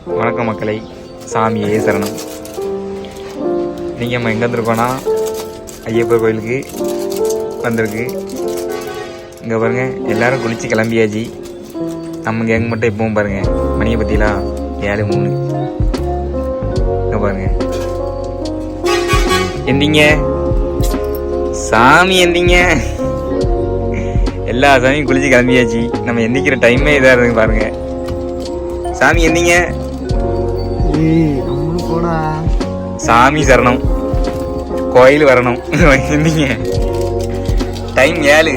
வணக்கம் மக்களை, சாமியே சரணம். நீங்கள் நம்ம எங்கே வந்திருக்கோன்னா ஐயப்பர் கோயிலுக்கு வந்திருக்கு. இங்கே பாருங்கள், எல்லோரும் குளித்து கிளம்பியாச்சு. நம்ம கேங் மட்டும் எப்பவும் பாருங்கள், மணியை பற்றிலாம் 7:03. இங்கே பாருங்கள், எந்திங்க சாமி, எந்திங்க. எல்லா சாமியும் குளிச்சு கிளம்பியாச்சு. நம்ம எந்திக்கிற டைமே இதாக இருக்கு பாருங்க. சாமி எந்திங்க. சாமி சரணம், கோயில் வரணும். எந்திங்க, டைம் 7.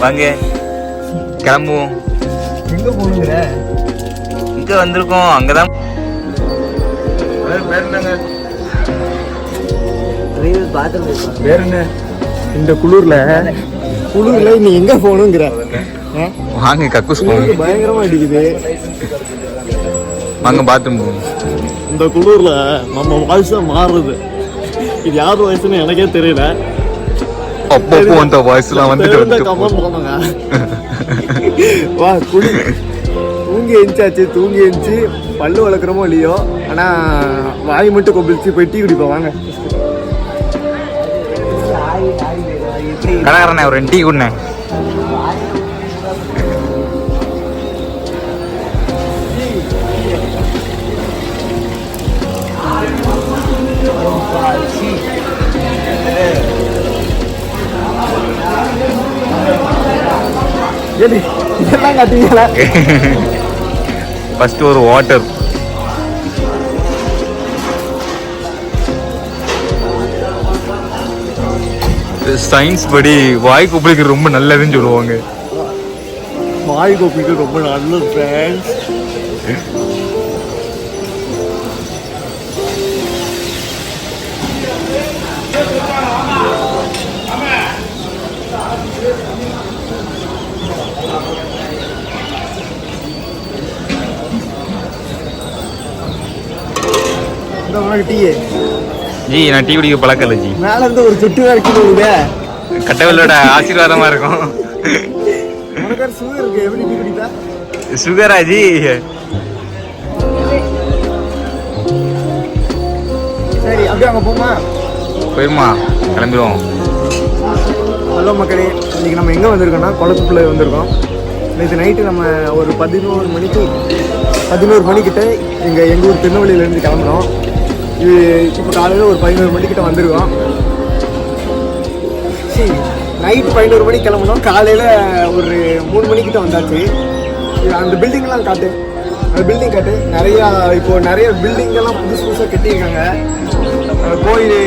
வாங்க கிளம்புவோம். எங்க போகணுங்கிற? இங்க வந்திருக்கோம், அங்கதான். வேற என்ன, இந்த குளிர்ல நீ எங்க போகணுங்கிற? வாங்க கக்கூஸ் போங்க. பயங்கரமா அடிக்குது. வாங்க பாத்ரூம் போவோம். இந்த குளிர்ல நம்ம வாய்ஸ் மாறுது. இது யார் வாய்ஸ்னு எனக்கே தெரியல. அப்பப்போ அந்த வாய்ஸ்லாம் வந்துட்டு கமெண்ட் பண்ணுங்க. வா குளி. தூங்கி எழுந்துச்சு பல்லு வளர்க்குறமோ இல்லையோ, ஆனா வாய் மட்டும் கொப்பிச்சு போய் டீ குடிப்போம். வாங்க கடைக்காரண்ணே, ஒரு 2 டீ குடிண்ணே. இதெல்லாம் கட்டுவீங்களா? ஃபர்ஸ்ட் ஒரு வாட்டர். சயின்ஸ் படி வாய் கொப்பளிக்க ரொம்ப நல்லதுன்னு சொல்லுவாங்க. வாய் கொப்பளிக்க ரொம்ப நல்லது ஃப்ரெண்ட்ஸ். ஜி, நான் டீ குடிக்க பழக்கம் இல்லை ஜி. மேல இருந்து ஒரு சொட்டு வரைக்கும் போகுது. கட்டவெல்லோட ஆசீர்வாதமா இருக்கும். சுகர் இருக்கு, எப்படி டீ குடிப்பா? சுகரா ஜி? சரி, அப்படியே அங்க போமா? போயிருமா, கிளம்பிடுவோம். ஹலோ மக்களே, இன்னைக்கு நம்ம எங்கே வந்திருக்கோம்னா குளத்துக்குள்ளே வந்திருக்கோம். நேற்று நைட்டு நம்ம ஒரு 11 மணிக்கிட்ட எங்கள் ஊர் திருநெல்வேலியிலேருந்து கிளம்புறோம். இது இப்போ காலையில் ஒரு 11 மணிக்கிட்ட வந்திருக்கோம். சரி, நைட்டு 11 மணிக்கு கிளம்புனோம். காலையில் ஒரு 3 மணிக்கிட்ட வந்தாச்சு. அந்த பில்டிங்லாம் காட்டு, அந்த பில்டிங் காட்டு. நிறைய பில்டிங்கெல்லாம் புதுசாக கட்டியிருக்காங்க. கோயில்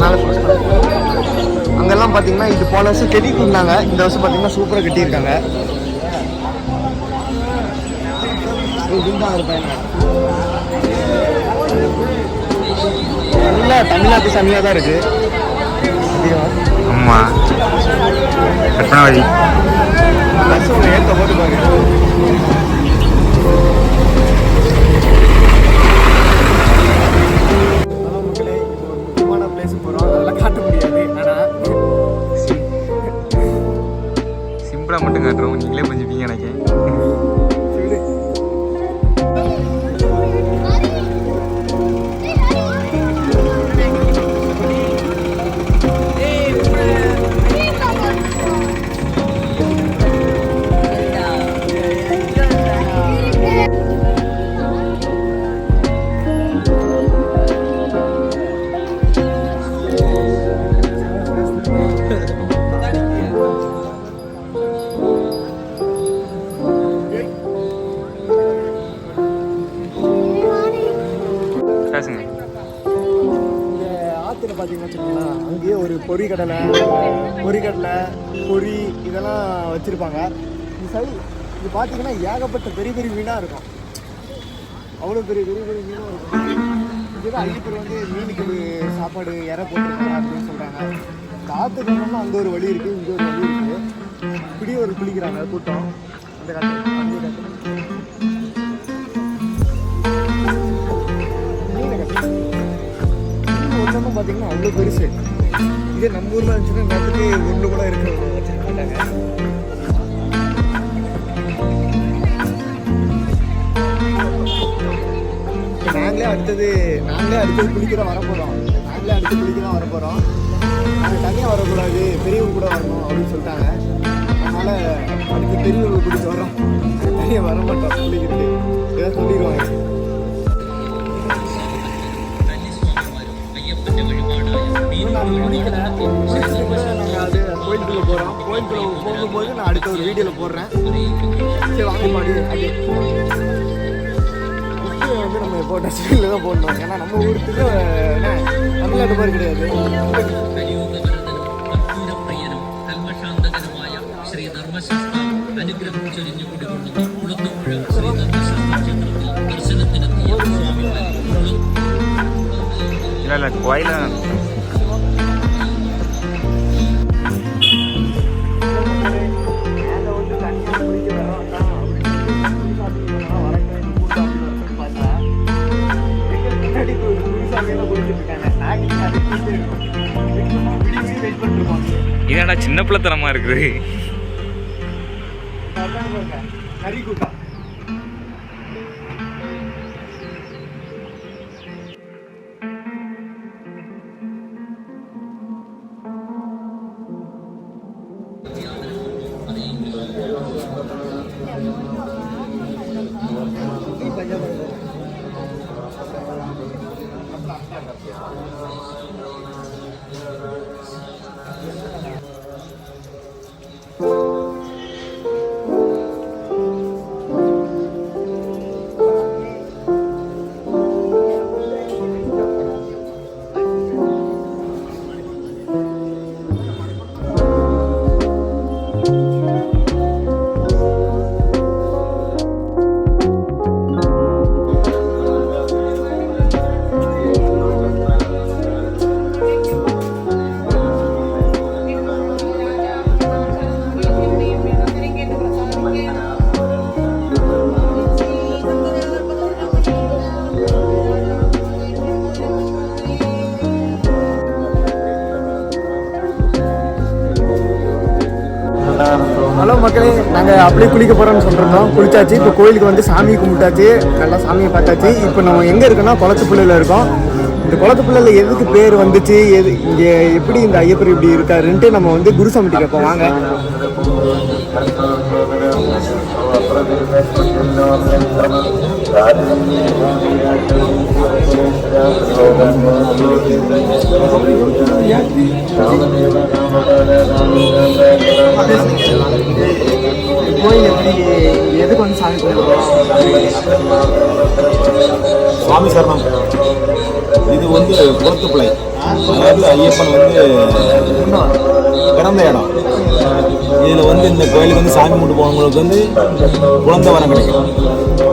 மேலே அங்கெல்லாம் பார்த்தீங்கன்னா இது போன வருஷம் கட்டிட்டு இருந்தாங்க. இந்த வருஷம் பார்த்தீங்கன்னா சூப்பராக கட்டியிருக்காங்க. இல்லை, தமிழ்நாட்டு சாமியாக தான் இருக்கு. ஆமாம், கற்பனாவதி வருஷம் ஏற்ற போட்டு பாருங்க. மட்டும் காட்டுறோம், நீங்களே புரிஞ்சுப்பீங்க எனக்கு. ஆற்றுல பார்த்தீங்கன்னா வச்சுக்கோங்களா, அங்கேயே ஒரு பொரிக்கடலை பொரி இதெல்லாம் வச்சுருப்பாங்க. இந்த சைடு இது பார்த்தீங்கன்னா ஏகப்பட்ட பெரிய பெரிய மீனாக இருக்கும். அவ்வளோ பெரிய மீனாக இருக்கும். இதுதான் ஐயப்பர் வந்து மீனுக்கு சாப்பாடு இற போட்டுருக்காங்க அப்படின்னு சொல்கிறாங்க. காற்று கண்ணம்னா அங்கே ஒரு வழி இருக்குது, இங்கே ஒரு வழி இருக்குது. இப்படியே ஒரு குளிக்கிறாங்க கூட்டம். அந்த காட்டு அங்கே காட்டு பார்த்தீங்கன்னா அவ்வளோ பெருசு. இதே நம்ம ஊரில் இருந்துச்சுன்னா நேரத்துக்கு ஒன்று கூட இருக்க வச்சுருக்க மாட்டாங்க. நாங்களே அடுத்தது குளிக்க தான் வரப்போகிறோம். நாங்கள் தனியாக வரக்கூடாது, பெரியவங்க கூட வரணும் அப்படின்னு சொல்லிட்டாங்க. அதனால் அடுத்து பெரியவங்க பிடிச்சி வரோம், தனியாக வர மாட்டோம் குளிக்கிறது ஏதாவது சொல்லிடுவாங்க. நாங்கள் அது கோயிலுக்குள்ளே போகிறோம். கோயிலுக்குள்ளே போகும்போது நான் அடுத்த ஒரு வீடியோவில் போடுறேன். சரி வாங்க பாடி. அது வந்து நம்ம இப்போ டஸ்ட்பினில் தான் போடணும். ஏன்னா நம்ம ஊருக்கு தமிழ்நாட்டு மாதிரி கிடையாது. இல்லை கோயில இதடா சின்ன பிள்ளைத்தனமா இருக்குது. ஹலோ மக்களே, நாங்கள் அப்படியே குளிக்க போகிறோம்னு சொல்லியிருந்தோம். குளிச்சாச்சு. இப்போ கோயிலுக்கு வந்து சாமி கும்பிட்டாச்சு, நல்லா சாமியை பார்த்தாச்சு. இப்போ நம்ம எங்கே இருக்கோம்னா குளத்துப்புள்ளையில் இருக்கோம். இந்த குளத்துப்புள்ளையில் எதுக்கு பேர் வந்துச்சு, இங்கே எப்படி இந்த ஐயப்பர் இப்படி இருக்காருன்ட்டு நம்ம வந்து குருசாமிட்டு கேட்போம். வாங்க. கோயில் எப்படி எதுக்கு வந்து சாமி சுவாமி சரணம். இது வந்து குளத்துப்புழை, அதாவது ஐயப்பன் வந்து பிறந்த இடம். இதில் வந்து இந்த கோயிலுக்கு வந்து சாமி கும்பிட்டு போனவங்களுக்கு வந்து குழந்தை வரம் கிடைக்கும்.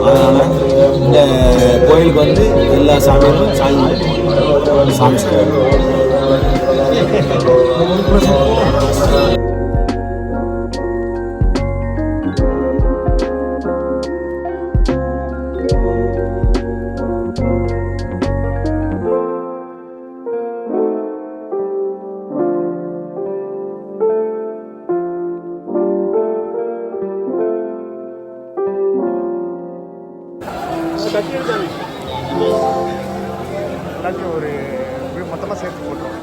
அதனால் இந்த கோயிலுக்கு வந்து எல்லா சாமியும் சாமி எல்லாத்தையும் ஒரு மொத்தமாக சேர்த்து போட்டுருவோம்.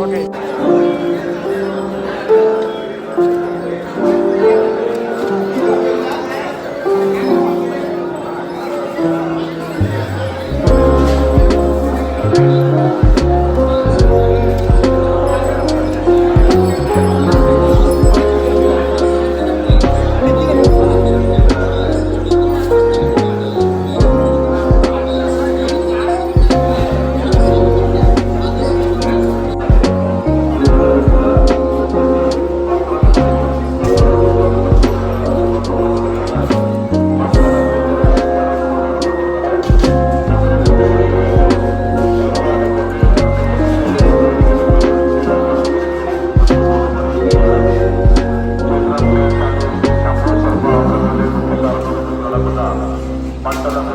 ஓகே. మండలం